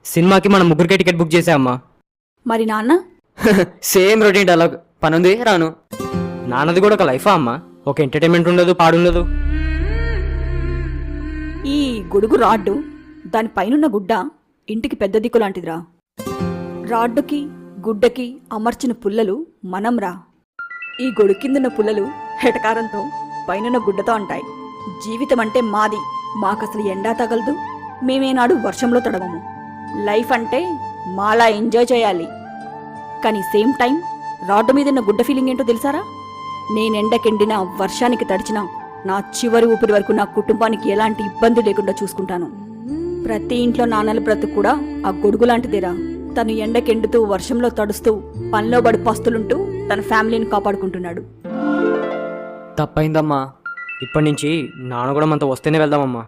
సినిమాకి మనం ముగ్గురికే ticket book చేసామమ్మా. మరి నాన్న? సేమ్ రొటీన్ డైలాగ్, పనుంది రాను. నాన్నది కూడా ఒక లైఫా అమ్మా? ఒక ఎంటర్టైన్మెంట్ ఉండదు, పాడుండదు. ఈ గొడుగు రాడ్డు, దాని పైనున్న గుడ్డ ఇంటికి పెద్ద దిక్కు లాంటిదిరా. రాడ్డుకి గుడ్డకి అమర్చిన పుల్లలు మనంరా. ఈ గొడుగు కిందున్న పుల్లలు హెటకారంతో పైనున్న గుడ్డతో అంటాయి, జీవితం అంటే మాది, మాకసలు ఎండా తగలదు, మేమేనాడు వర్షంలో తడవము, లైఫ్ అంటే మాలా ఎంజాయ్ చేయాలి. కానీ సేమ్ టైం రాడ్డు మీదున్న గుడ్డ ఫీలింగ్ ఏంటో తెలుసారా? నేనెండకెండినా వర్షానికి తడిచినా నా చివరి ఊపిరి వరకు నా కుటుంబానికి ఎలాంటి ఇబ్బంది లేకుండా చూసుకుంటాను. ప్రతి ఇంట్లో నాన్నల బ్రతుకు కూడా ఆ గొడుగు లాంటిదేరా. తను ఎండకెండుతూ వర్షంలో తడుస్తూ పనిలో పడి పస్తులుంటూ తన ఫ్యామిలీని కాపాడుకుంటున్నాడు. తప్పైందమ్మా. ఇప్పటి నుంచి నాన్న కూడా మనతో వస్తేనే వెళ్దామమ్మా.